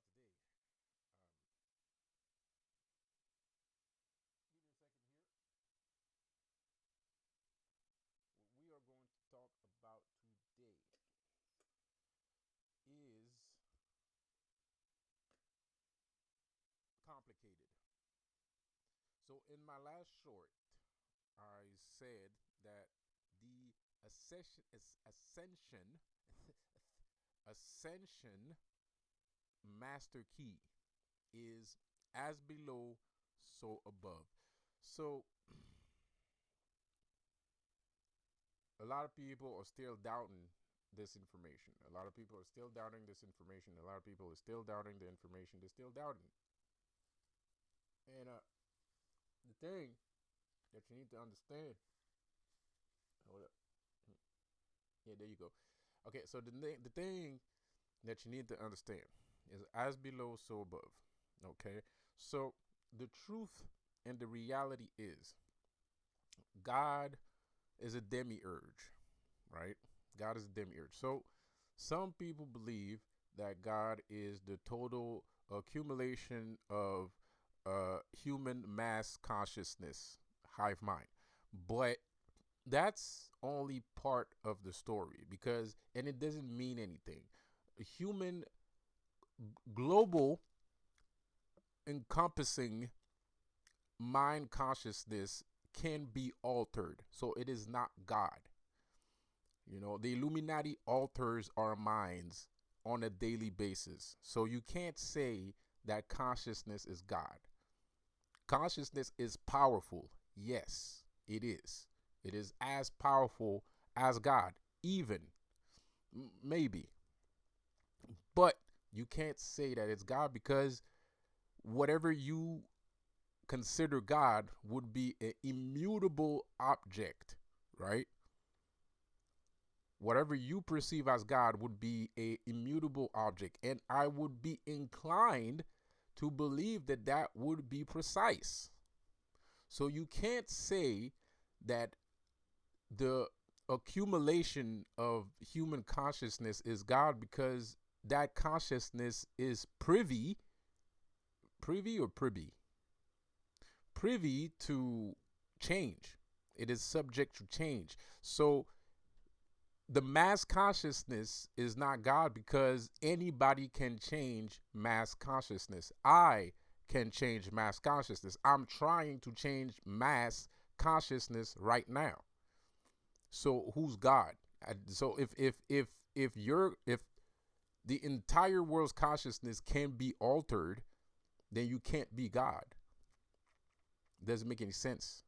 today. Um, Give me a second here. What we are going to talk about today is complicated. So, in my last short, I said that the ascension, ascension master key is as below, so above. So, a lot of people are still doubting this information. A lot of people are still doubting this information. A lot of people are still doubting the information. They're still doubting. And the thing that you need to understand. Hold up. Yeah, there you go. Okay, so the thing that you need to understand is as below, so above. Okay, so the truth and the reality is God is a demiurge, right? God is a demiurge. So some people believe that God is the total accumulation of human mass consciousness, hive mind. But that's only part of the story because, and it doesn't mean anything. Human global encompassing mind consciousness can be altered. So it is not God. You know, the Illuminati alters our minds on a daily basis. So you can't say that consciousness is God. Consciousness is powerful. Yes, it is. It is as powerful as God, even maybe. But you can't say that it's God because whatever you consider God would be an immutable object, right? Whatever you perceive as God would be a immutable object, and I would be inclined to believe that that would be precise. So you can't say that the accumulation of human consciousness is God because that consciousness is privy to change. It is subject to change. So the mass consciousness is not God because anybody can change mass consciousness. I can change mass consciousness. I'm trying to change mass consciousness right now. So who's God? So if the entire world's consciousness can be altered, then you can't be God. It doesn't make any sense.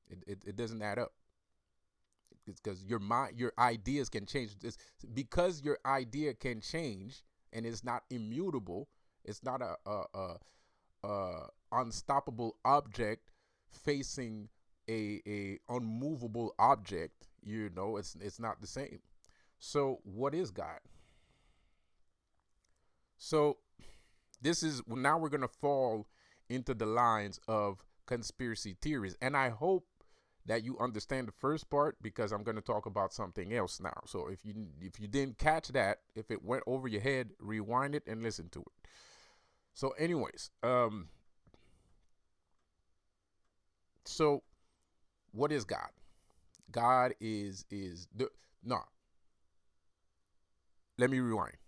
It doesn't add up. It's because your mind, your ideas can change. It's because your idea can change and it's not immutable. It's not a unstoppable object facing a unmovable object. You know, it's not the same. So what is God? So this is now we're gonna fall into the lines of conspiracy theories, and I hope that you understand the first part because I'm going to talk about something else now. So if you didn't catch that, if it went over your head, rewind it and listen to it. So anyways, so what is God? God is the no. Let me rewind.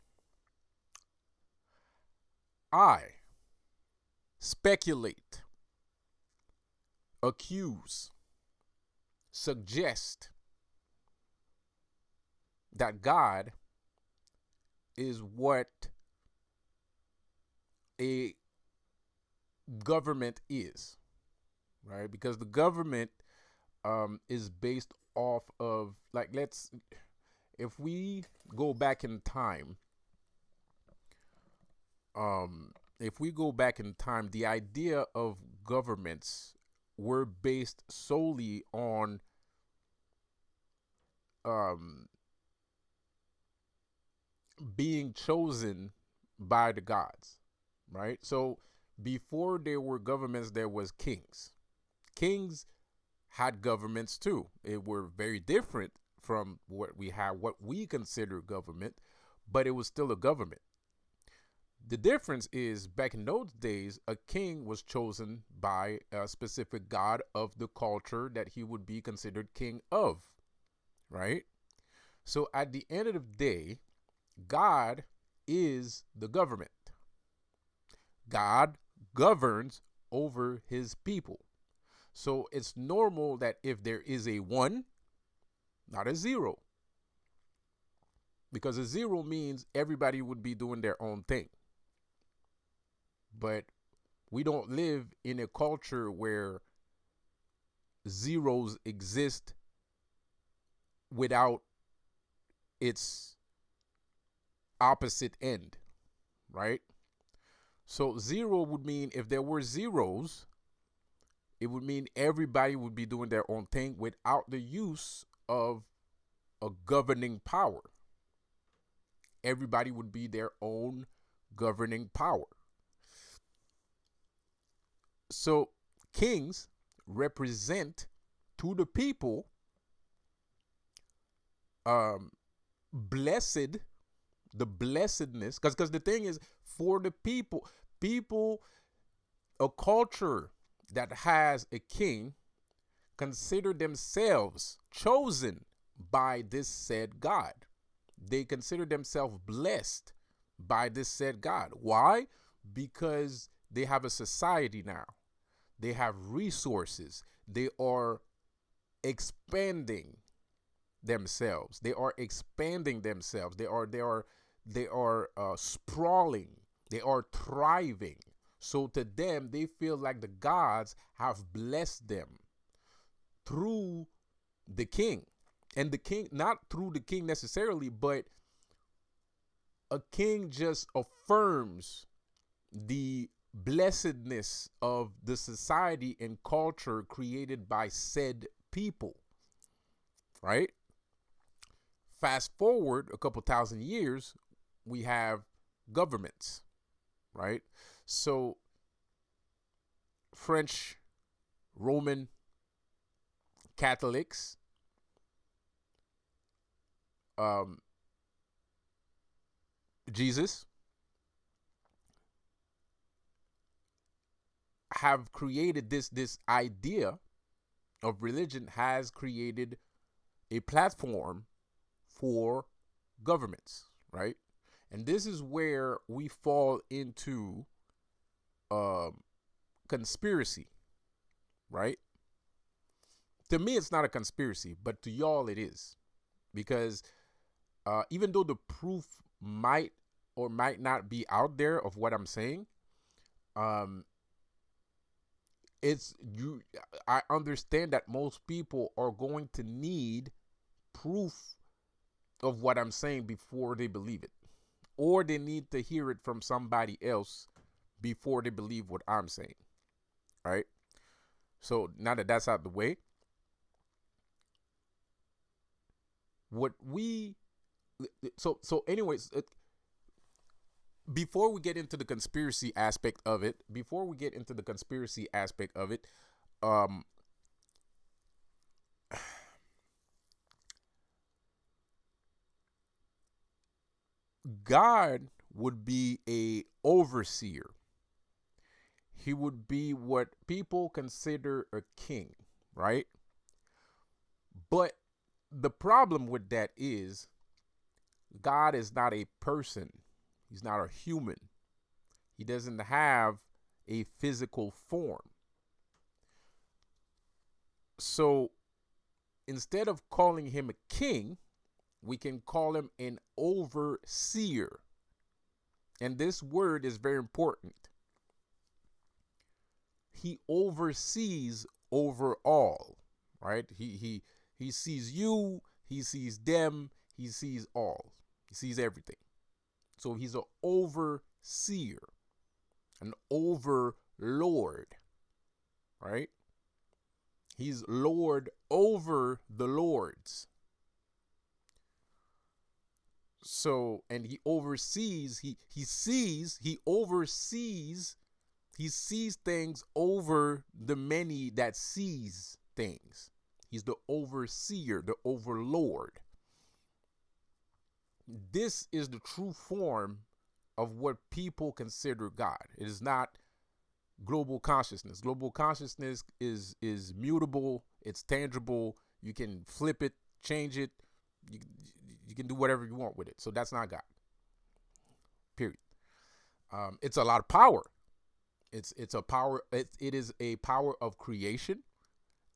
I speculate, accuse, suggest that God is what a government is, right? Because the government is based off of like if we go back in time, the idea of governments were based solely on being chosen by the gods, right? So before there were governments, there was kings. Kings had governments too. It were very different from what we consider government, but it was still a government. The difference is back in those days, a king was chosen by a specific god of the culture that he would be considered king of, right? So at the end of the day, God is the government. God governs over his people. So it's normal that if there is a one, not a zero, because a zero means everybody would be doing their own thing. But we don't live in a culture where zeros exist without its opposite end, right? So zero would mean if there were zeros, it would mean everybody would be doing their own thing without the use of a governing power. Everybody would be their own governing power. So kings represent to the people blessed, the blessedness, because the thing is, for the people, a culture that has a king consider themselves chosen by this said God. They consider themselves blessed by this said God. Why? Because they have a society now. They have resources. They are expanding themselves. They are expanding themselves. They are sprawling. They are thriving. So to them, they feel like the gods have blessed them through the king. And the king, not through the king necessarily, but a king just affirms the blessedness of the society and culture created by said people, right? Fast forward a couple thousand years, we have governments, right? So French, Roman Catholics, Jesus, have created this idea of religion, has created a platform for governments, right? And this is where we fall into conspiracy, right? To me, it's not a conspiracy, but to y'all, it is. Because even though the proof might or might not be out there of what I'm saying, it's you. I understand that most people are going to need proof of what I'm saying before they believe it, or they need to hear it from somebody else before they believe what I'm saying, right? So now that that's out the way, what we so anyways, before we get into the conspiracy aspect of it, um God would be a overseer. He would be what people consider a king, right? But the problem with that is God is not a person. He's not a human. He doesn't have a physical form. So instead of calling him a king, we can call him an overseer. And this word is very important. He oversees over all, right? He sees you, he sees them, he sees all. He sees everything. So he's an overseer, an overlord, right? He's Lord over the lords. So, and he oversees, he oversees, he sees things over the many that sees things. He's the overseer, the overlord. This is the true form of what people consider God. It is not global consciousness. Global consciousness is mutable. It's tangible. You can flip it, change it. You, you can do whatever you want with it. So that's not God. Period. It's a lot of power. It's a power. It is a power of creation.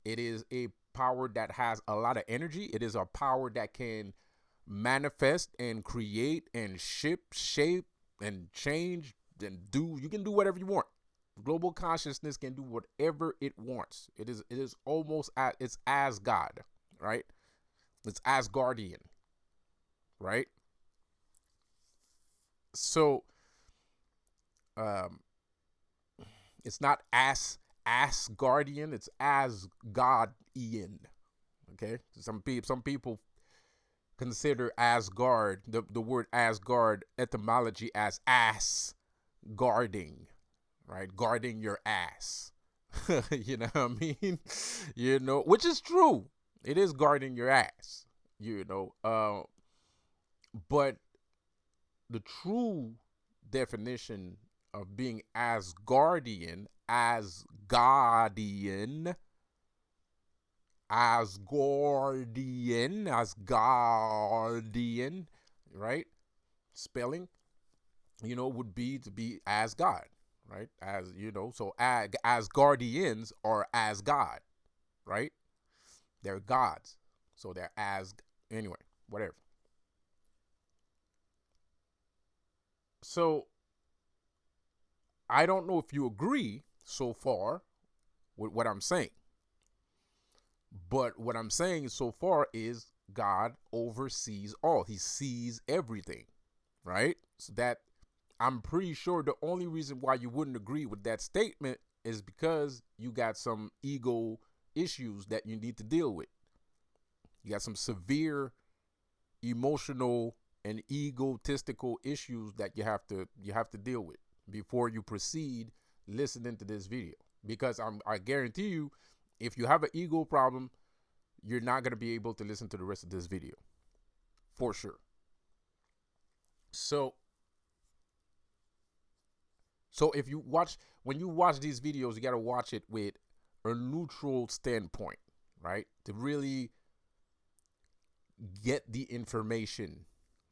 It is a power that has a lot of energy. It is a power that can manifest and create and shape and change and do. You can do whatever you want. Global consciousness can do whatever it wants. It is almost it's as God, right? It's Asgardian, right? So it's not Asgardian, it's Asgardian. Okay? Some people consider Asgard, the word Asgard etymology as ass guarding, right? Guarding your ass. You know what I mean? Which is true. It is guarding your ass, but the true definition of being Asgardian, Asgardian, right? Spelling, would be to be as God, right? So Asgardians are as God, right? They're gods. So they're anyway, whatever. So I don't know if you agree so far with what I'm saying. But what I'm saying so far is God oversees all. He sees everything, right? So that I'm pretty sure the only reason why you wouldn't agree with that statement is because you got some ego issues that you need to deal with. You got some severe emotional and egotistical issues that you have to deal with before you proceed listening to this video. Because I guarantee you, if you have an ego problem, you're not going to be able to listen to the rest of this video. For sure. So when you watch these videos, you got to watch it with a neutral standpoint, right? To really get the information,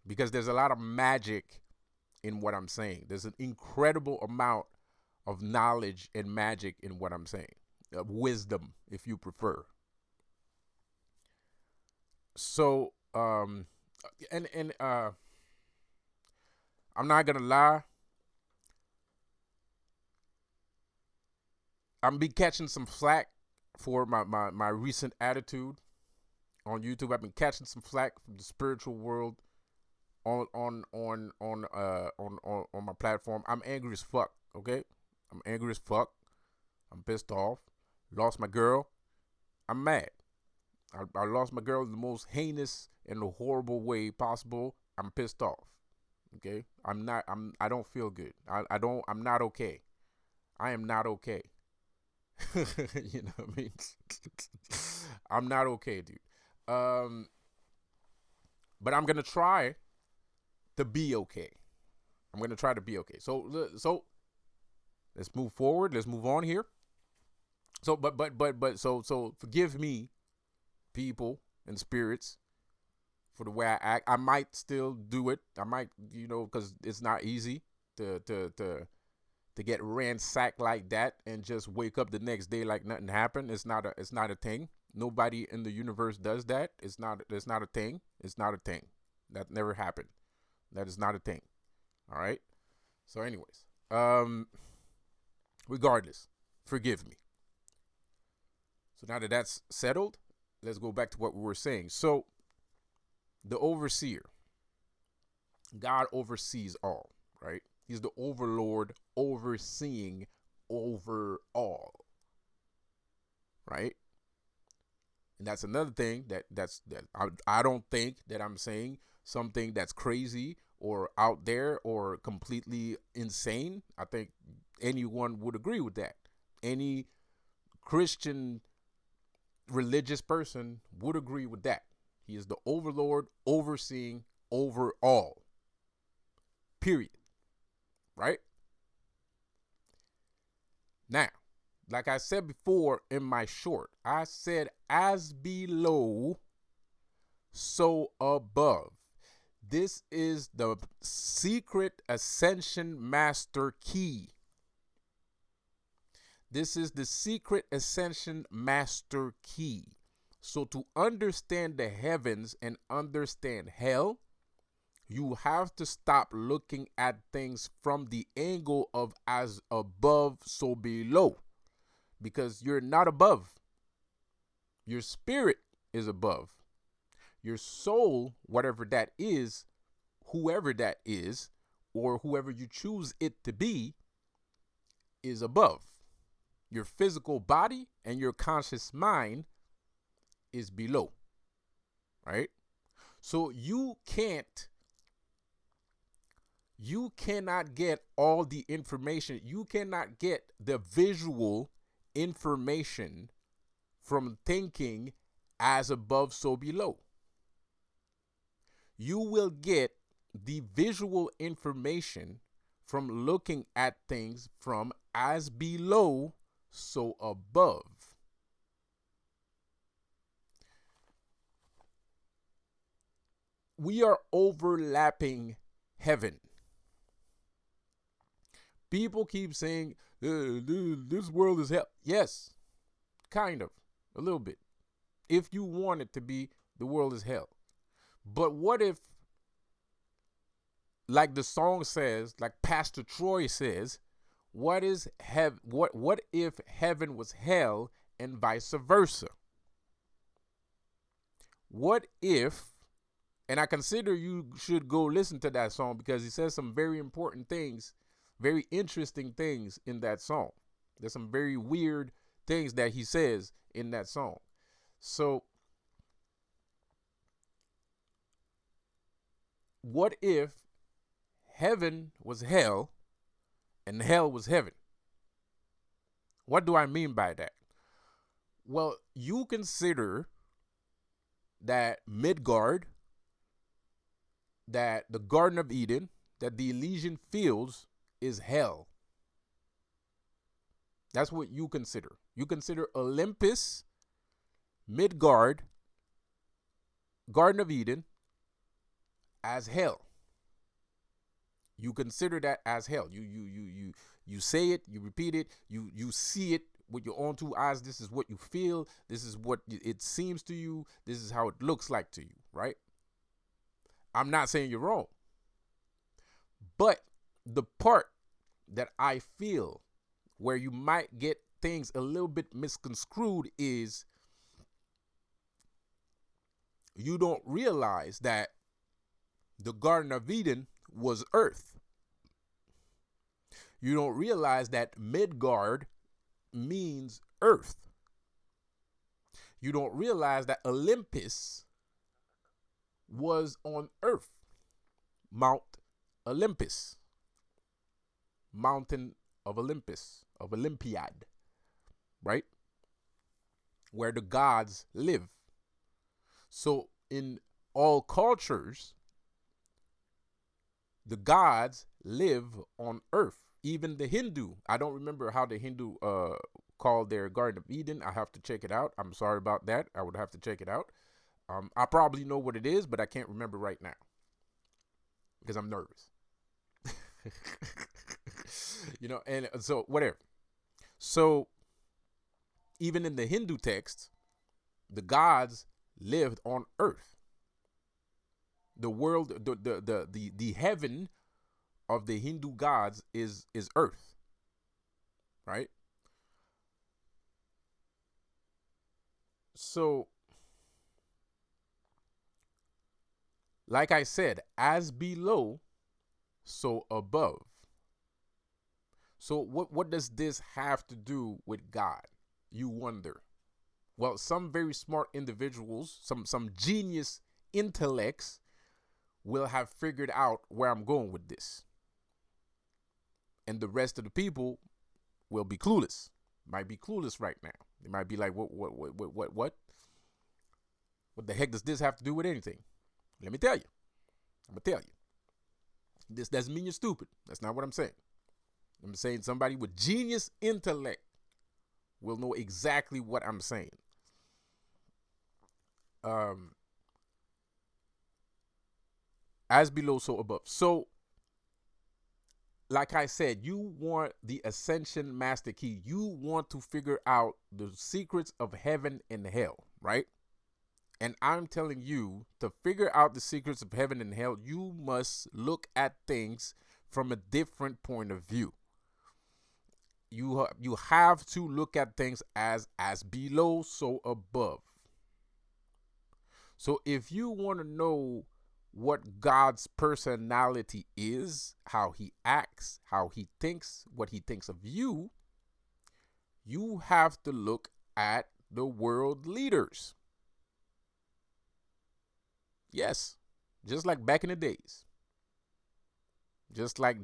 because there's a lot of magic in what I'm saying. There's an incredible amount of knowledge and magic in what I'm saying. Wisdom, if you prefer. So, I'm not gonna lie, I'm be catching some flack for my recent attitude on YouTube. I've been catching some flack from the spiritual world on my platform. I'm angry as fuck. Okay, I'm angry as fuck. I'm pissed off. Lost my girl. I'm mad. I lost my girl in the most heinous and horrible way possible. I'm pissed off. Okay, I don't feel good. I'm not okay. I am not okay. You know what I mean? I'm not okay, dude. But I'm gonna try to be okay. I'm gonna try to be okay. So let's move forward. Let's move on here. So so forgive me, people and spirits, for the way I act. I might still do it. I might, because it's not easy to get ransacked like that and just wake up the next day like nothing happened. It's not a thing. Nobody in the universe does that. It's not a thing. It's not a thing. That never happened. That is not a thing. All right. So anyways, regardless, forgive me. So now that that's settled, let's go back to what we were saying. So the overseer, God oversees all, right? He's the overlord, overseeing over all, right? And that's another thing that I don't think that I'm saying something that's crazy or out there or completely insane. I think anyone would agree with that. Any Christian religious person would agree with that. He is the overlord, overseeing over all. Period. right? Now, like I said before in my short, I said as below, so above. This is the secret ascension master key. This is the secret ascension master key. So to understand the heavens and understand hell, you have to stop looking at things from the angle of as above, so below. Because you're not above. Your spirit is above. Your soul, whatever that is, whoever that is, or whoever you choose it to be, is above. Your physical body and your conscious mind is below. Right? So you cannot get all the information. You cannot get the visual information from thinking as above, so below. You will get the visual information from looking at things from as below, so above. We are overlapping heaven. People keep saying, this world is hell. Yes, kind of, a little bit. If you want it to be, the world is hell. But what if, like the song says, like Pastor Troy says, what if heaven was hell and vice versa? What if, and I consider you should go listen to that song because he says some very important things, very interesting things in that song. There's some very weird things that he says in that song. So what if heaven was hell and hell was heaven? What do I mean by that? Well, you consider that Midgard, that the Garden of Eden, that the Elysian Fields is hell. That's what you consider. You consider Olympus, Midgard, Garden of Eden as hell. You consider that as hell. You say it, you repeat it, you see it with your own two eyes. This is what you feel. This is what it seems to you. This is how it looks like to you, right? I'm not saying you're wrong. But the part that I feel where you might get things a little bit misconstrued is you don't realize that the Garden of Eden was earth. You don't realize that Midgard means earth. You don't realize that Olympus was on earth. Mount Olympus. Mountain of Olympus, of Olympiad, right? Where the gods live. So in all cultures, the gods live on earth. Even the Hindu. I don't remember how the Hindu called their Garden of Eden. I have to check it out. I'm sorry about that. I would have to check it out. I probably know what it is, but I can't remember right now because I'm nervous. And so whatever. So even in the Hindu text, the gods lived on earth. The world, the heaven of the Hindu gods is earth, right? So, like I said, as below, so above. So what does this have to do with God? You wonder. Well, some very smart individuals, some genius intellects will have figured out where I'm going with this. And the rest of the people will be clueless. Might be clueless right now. They might be like, what? What the heck does this have to do with anything? Let me tell you. I'm going to tell you. This doesn't mean you're stupid. That's not what I'm saying. I'm saying somebody with genius intellect will know exactly what I'm saying. Um, as below, so above. So, like I said, you want the ascension master key. You want to figure out the secrets of heaven and hell, right? And I'm telling you, to figure out the secrets of heaven and hell, you must look at things from a different point of view. You have to look at things as below, so above. So if you want to know what God's personality is, how he acts, how he thinks, what he thinks of you, you have to look at the world leaders. Yes, just like back in the days. Just like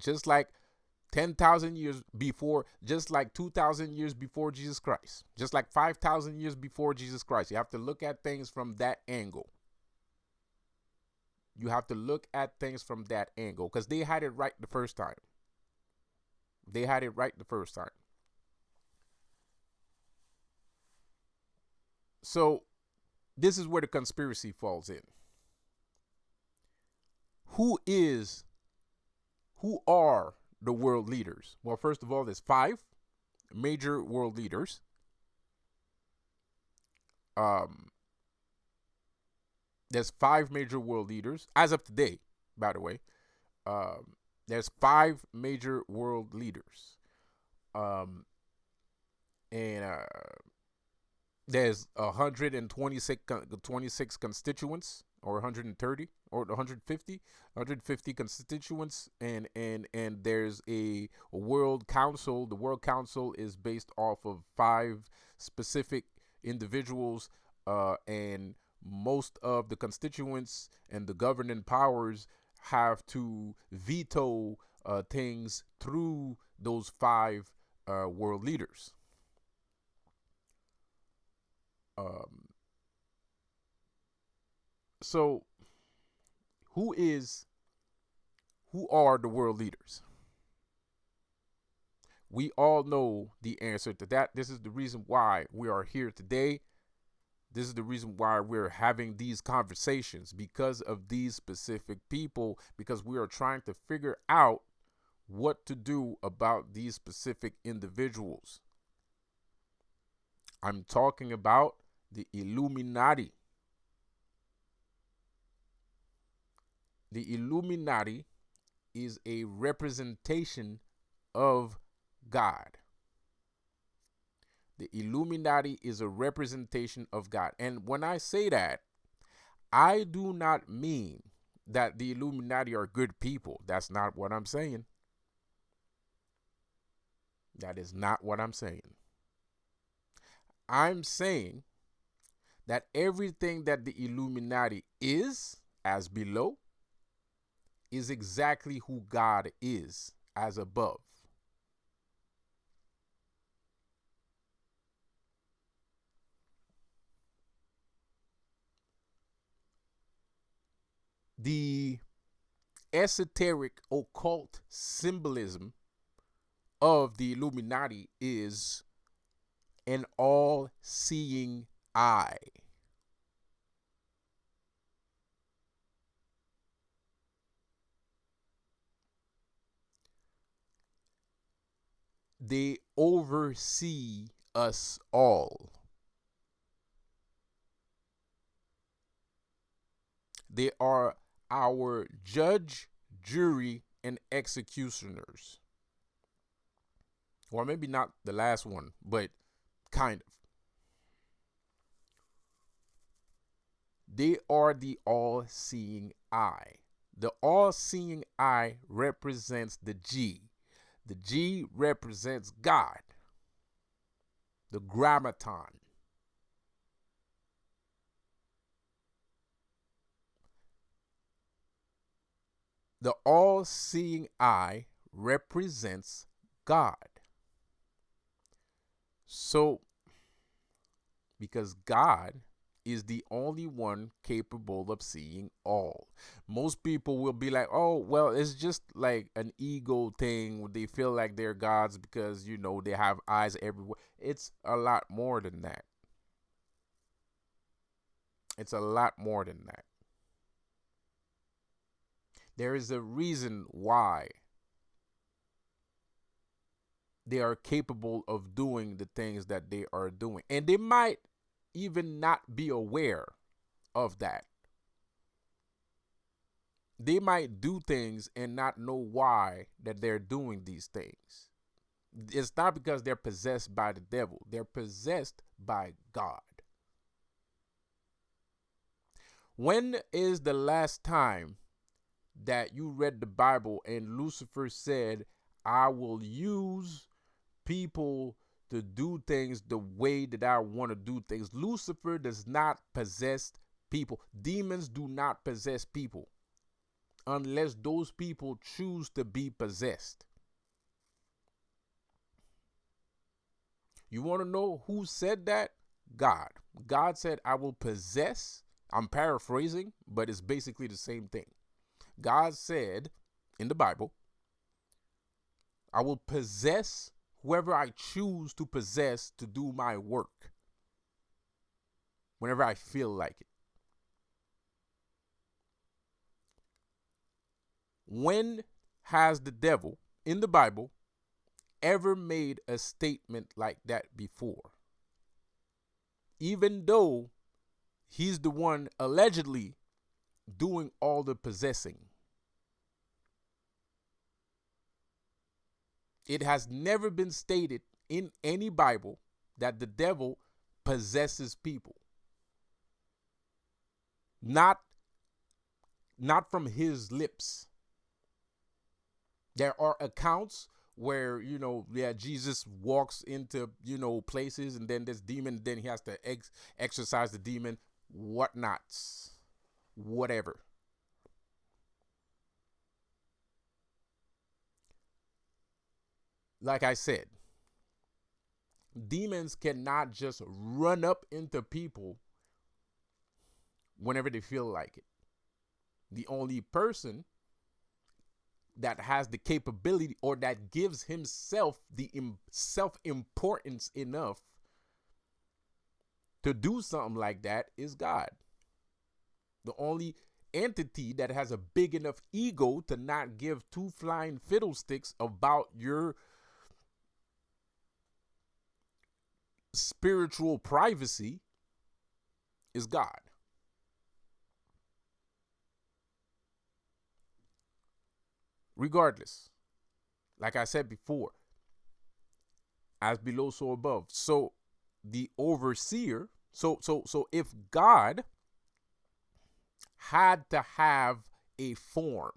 10,000 years before, just like 2,000 years before Jesus Christ, just like 5,000 years before Jesus Christ. You have to look at things from that angle. You have to look at things from that angle because they had it right the first time. They had it right the first time. So this is where the conspiracy falls in. Who are the world leaders? Well, first of all, there's 5 major world leaders. There's 5 major world leaders as of today, by the way. There's 5 major world leaders. And there's 126 constituents, or 130, or 150 constituents, and there's a world council. The world council is based off of 5 specific individuals, and most of the constituents and the governing powers have to veto things through those 5 world leaders. So who are the world leaders? We all know the answer to that. This is the reason why we are here today. This is the reason why we're having these conversations, because of these specific people, because we are trying to figure out what to do about these specific individuals. I'm talking about the Illuminati. The Illuminati is a representation of God. The Illuminati is a representation of God. And when I say that, I do not mean that the Illuminati are good people. That's not what I'm saying. That is not what I'm saying. I'm saying that everything that the Illuminati is, as below, is exactly who God is, as above. The esoteric occult symbolism of the Illuminati is an all-seeing eye. They oversee us all. They are our judge, jury, and executioners. Or maybe not the last one, but kind of. They are the all-seeing eye. The all-seeing eye represents the G. The G represents God, the grammaton. The all-seeing eye represents God. So, because God is the only one capable of seeing all. Most people will be like, oh, well, it's just like an ego thing. They feel like they're gods because, they have eyes everywhere. It's a lot more than that. It's a lot more than that. There is a reason why they are capable of doing the things that they are doing. And they might even not be aware of that. They might do things and not know why that they're doing these things. It's not because they're possessed by the devil. They're possessed by God. When is the last time that you read the Bible and Lucifer said, I will use people to do things the way that I want to do things? Lucifer does not possess people. Demons do not possess people unless those people choose to be possessed. You want to know who said that? God. God said, I will possess. I'm paraphrasing, but it's basically the same thing. God said in the Bible, I will possess whoever I choose to possess to do my work whenever I feel like it. When has the devil in the Bible ever made a statement like that before? Even though he's the one allegedly doing all the possessing. It has never been stated in any Bible that the devil possesses people. Not from his lips. There are accounts where, Jesus walks into, places, and then this demon, then he has to exorcise the demon, whatnots, whatever. Like I said, demons cannot just run up into people whenever they feel like it. The only person that has the capability or that gives himself the self-importance enough to do something like that is God. The only entity that has a big enough ego to not give two flying fiddlesticks about your spiritual privacy is God. Regardless, like I said before, as below, so above. So the overseer, so if God had to have a form,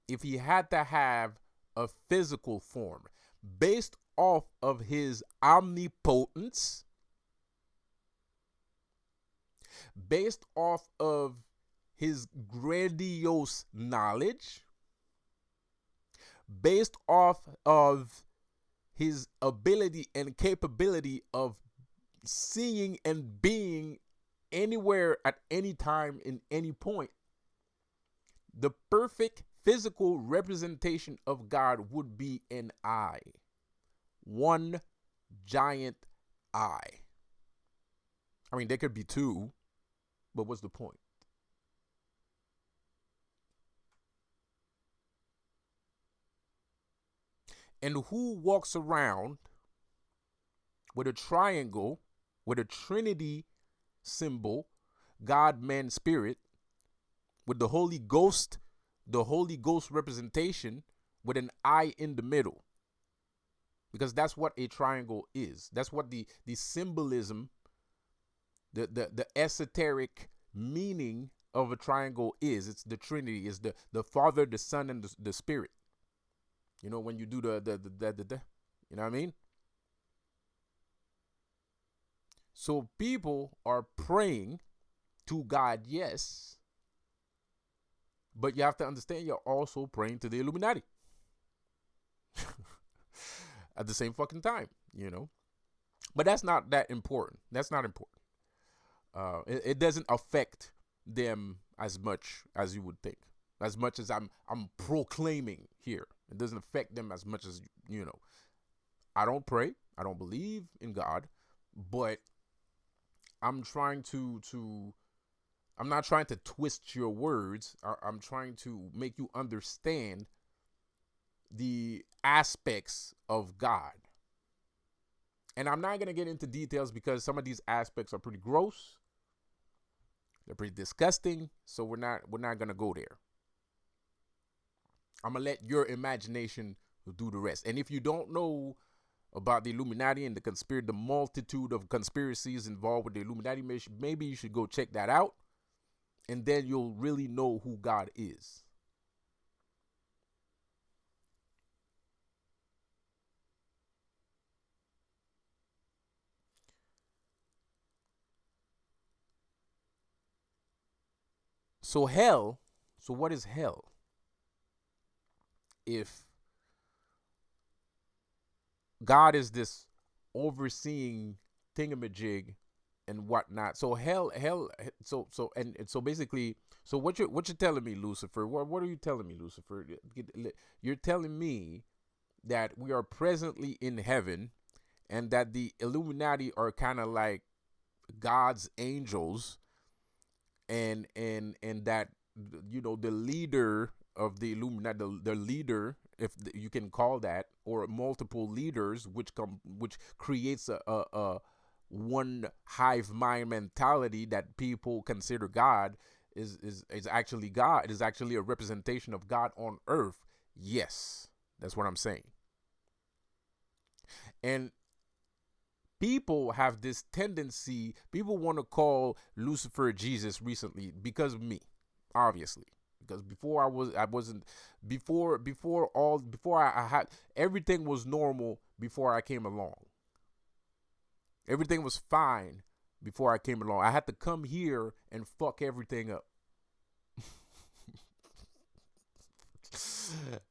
if he had to have a physical form based off of his omnipotence, based off of his grandiose knowledge, based off of his ability and capability of seeing and being anywhere at any time in any point, the perfect physical representation of God would be an eye. One giant eye. I mean, there could be two, but what's the point? And who walks around with a triangle, with a Trinity symbol, God, man, spirit, with the Holy Ghost representation with an eye in the middle? Because that's what a triangle is. That's what the symbolism, the esoteric meaning of a triangle is. It's the Trinity. It's the Father, the Son, and the Spirit. When you do the you know what I mean? So people are praying to God, yes, but you have to understand you're also praying to the Illuminati at the same fucking time, But that's not that important. That's not important. It doesn't affect them as much as you would think. As much as I'm proclaiming here, it doesn't affect them as much as you know. I don't pray. I don't believe in God, but I'm trying to I'm not trying to twist your words. I'm trying to make you understand the aspects of God. And I'm not going to get into details because some of these aspects are pretty gross. They're pretty disgusting, so we're not going to go there. I'm going to let your imagination do the rest. And if you don't know about the Illuminati and the multitude of conspiracies involved with the Illuminati, maybe you should go check that out, and then you'll really know who God is. So hell, so what is hell? If God is this overseeing thingamajig and whatnot. So hell. So basically, so what you're telling me, Lucifer? What are you telling me, Lucifer? You're telling me that we are presently in heaven, and that the Illuminati are kind of like God's angels, and that the leader of the Illuminati, the leader, if you can call that, or multiple leaders, which creates a one hive mind mentality that people consider God, is actually God. It is actually a representation of God on earth. Yes, that's what I'm saying. And people have this tendency, people want to call Lucifer Jesus recently because of me, obviously. Because before I wasn't, before I had, everything was normal before I came along. Everything was fine before I came along. I had to come here and fuck everything up.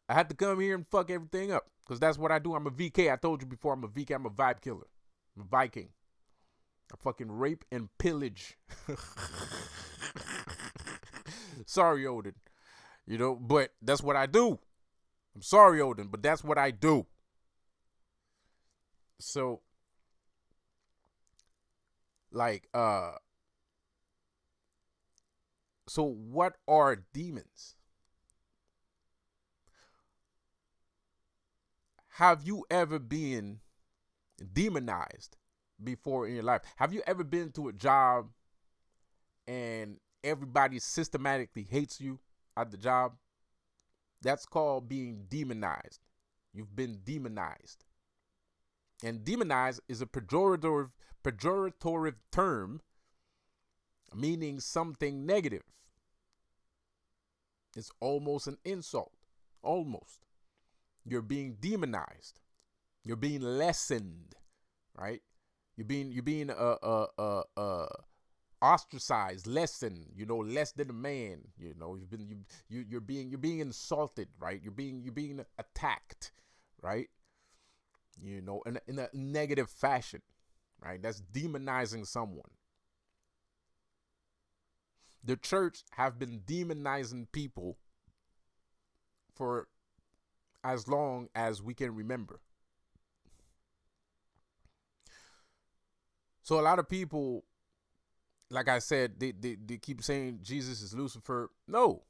I had to come here and fuck everything up because that's what I do. I'm a VK. I told you before, I'm a VK. I'm a vibe killer. I'm a Viking. I fucking rape and pillage. Sorry, Odin. But that's what I do. I'm sorry, Odin, but that's what I do. So, like, so what are demons? Have you ever been demonized before in your life? Have you ever been to a job and everybody systematically hates you at the job? That's called being demonized. You've been demonized. And demonized is a pejorative term meaning something negative. It's almost an insult. Almost. You're being demonized. You're being lessened, right? You're being ostracized, lessened, less than a man. You're being insulted, right? You're being attacked, right? In a negative fashion, right? That's demonizing someone. The church have been demonizing people for as long as we can remember. So a lot of people, like I said, they keep saying Jesus is Lucifer. No.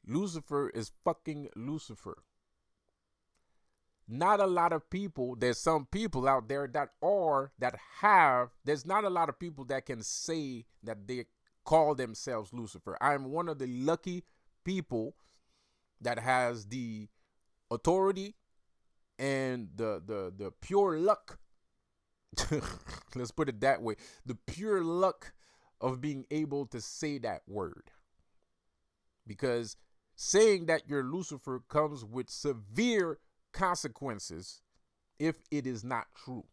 Lucifer is fucking Lucifer. Not a lot of people, there's some people out there there's not a lot of people that can say that they call themselves Lucifer. I'm one of the lucky people that has the authority and the pure luck. Let's put it that way. The pure luck of being able to say that word. Because saying that you're Lucifer comes with severe consequences if it is not true.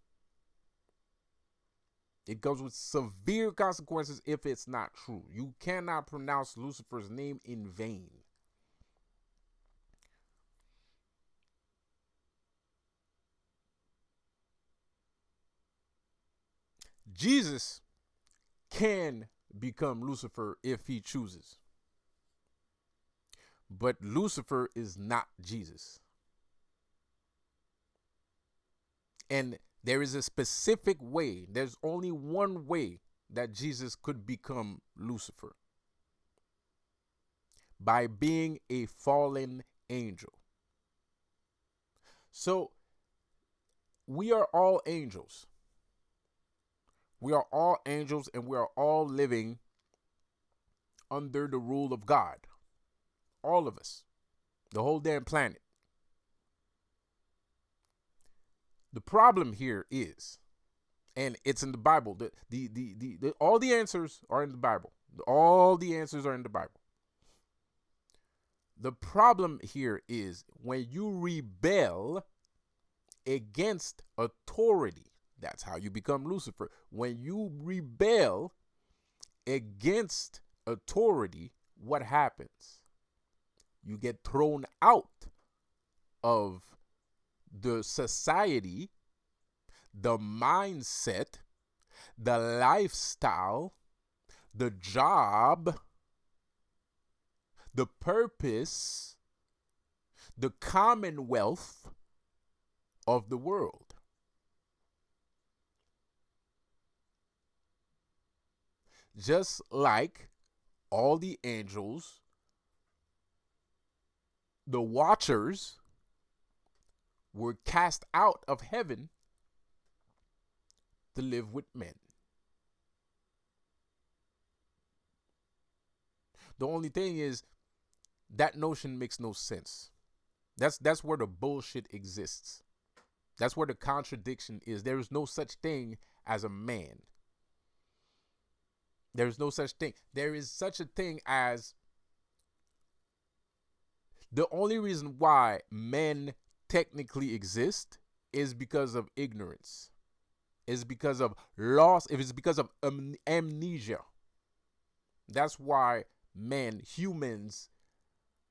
It comes with severe consequences if it's not true. You cannot pronounce Lucifer's name in vain. Jesus can become Lucifer if he chooses. But Lucifer is not Jesus. And there is a specific way, there's only one way that Jesus could become Lucifer: by being a fallen angel. So we are all angels. We are all angels, and we are all living under the rule of God. All of us. The whole damn planet. The problem here is, and it's in the Bible, all the answers are in the Bible. All the answers are in the Bible. The problem here is when you rebel against authority. That's how you become Lucifer. When you rebel against authority, what happens? You get thrown out of the society, the mindset, the lifestyle, the job, the purpose, the commonwealth of the world. Just like all the angels, the watchers, were cast out of heaven to live with men. The only thing is, that notion makes no sense. That's where the bullshit exists. That's where the contradiction is. There is no such thing as a man. There is no such thing. There is such a thing as, the only reason why men technically exist is because of ignorance. Is because of loss. If it's because of amnesia. That's why humans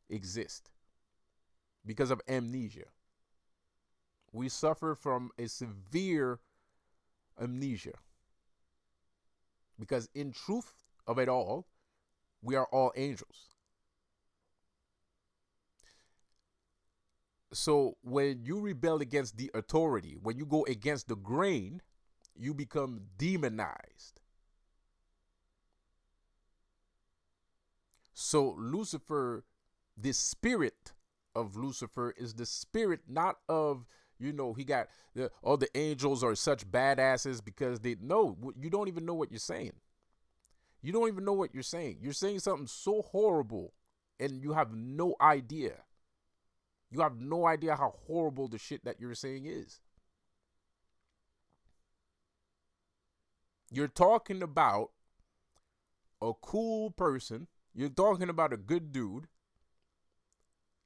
exist. Because of amnesia. We suffer from a severe amnesia. Because in truth of it all, we are all angels. So when you rebel against the authority, when you go against the grain, you become demonized. So Lucifer, the spirit of Lucifer is the spirit not of, he got all the angels are such badasses because they know. You don't even know what you're saying. You don't even know what you're saying. You're saying something so horrible and you have no idea. You have no idea how horrible the shit that you're saying is. You're talking about a cool person. You're talking about a good dude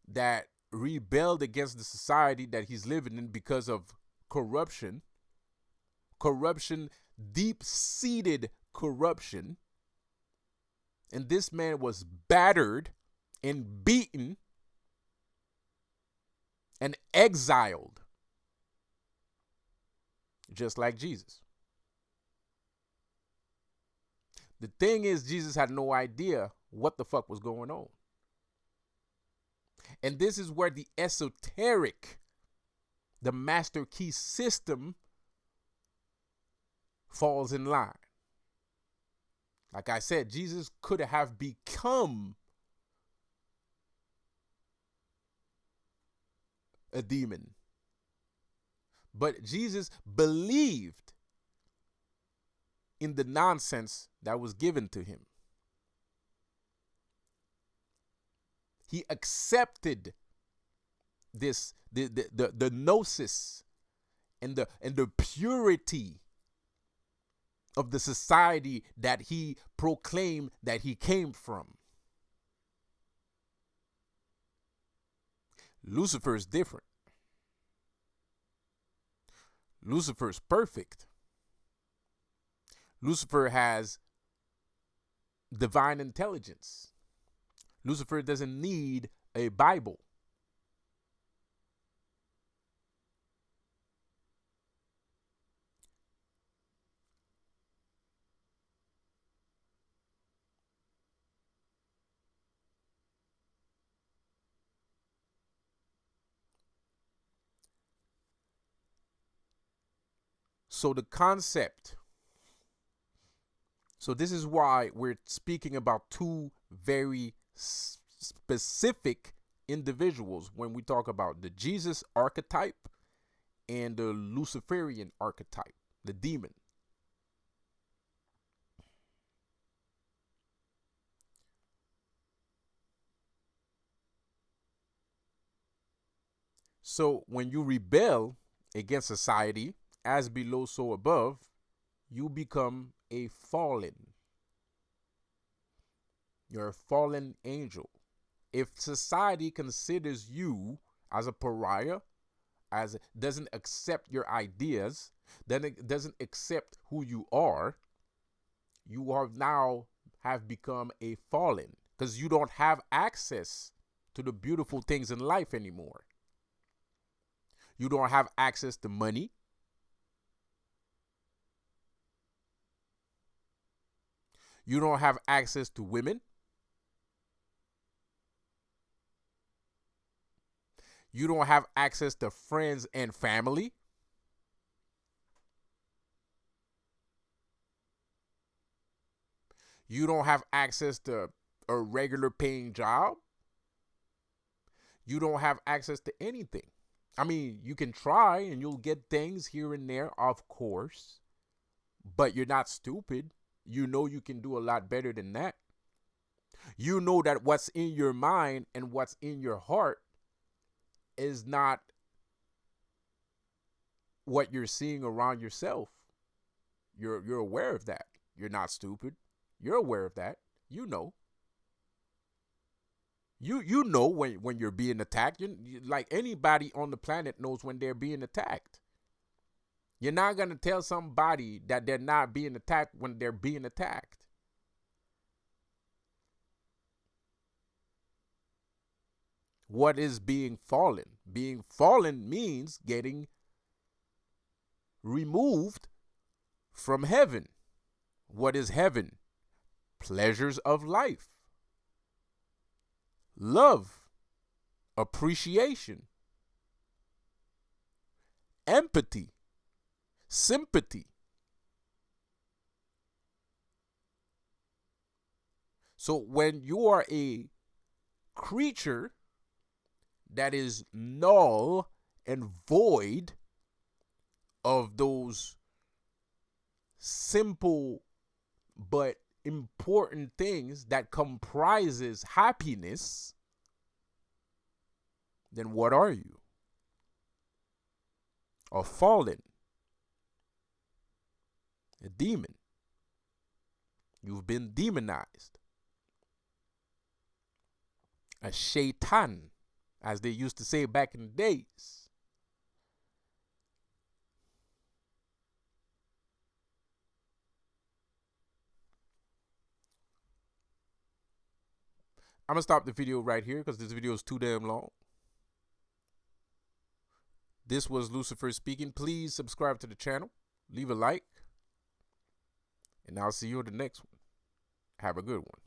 that rebelled against the society that he's living in because of corruption, deep-seated corruption. And this man was battered and beaten and exiled, just like Jesus. The thing is, Jesus had no idea what the fuck was going on. And this is where the esoteric, the master key system falls in line. Like I said, Jesus could have become a demon. But Jesus believed in the nonsense that was given to him. He accepted this, the gnosis and the purity of the society that he proclaimed that he came from. Lucifer is different. Lucifer is perfect. Lucifer has divine intelligence. Lucifer doesn't need a Bible. So the concept, so this is why we're speaking about two very specific individuals when we talk about the Jesus archetype and the Luciferian archetype, the demon. So when you rebel against society, as below, so above, you become a fallen. You're a fallen angel. If society considers you as a pariah, as doesn't accept your ideas, then it doesn't accept who you are now have become a fallen, because you don't have access to the beautiful things in life anymore. You don't have access to money. You don't have access to women. You don't have access to friends and family. You don't have access to a regular paying job. You don't have access to anything. I mean, you can try and you'll get things here and there, of course, but you're not stupid. You know you can do a lot better than that. You know that what's in your mind and what's in your heart is not what you're seeing around yourself. You're aware of that. You're not stupid. You're aware of that. You know. You know when you're being attacked. Like anybody on the planet knows when they're being attacked. You're not going to tell somebody that they're not being attacked when they're being attacked. What is being fallen? Being fallen means getting removed from heaven. What is heaven? Pleasures of life, love, appreciation, empathy, sympathy. So when you are a creature that is null and void of those simple but important things that comprises happiness, then what are you? A fallen, a demon. You've been demonized. A shaitan, as they used to say back in the days. I'm going to stop the video right here because this video is too damn long. This was Lucifer speaking. Please subscribe to the channel. Leave a like. And I'll see you in the next one. Have a good one.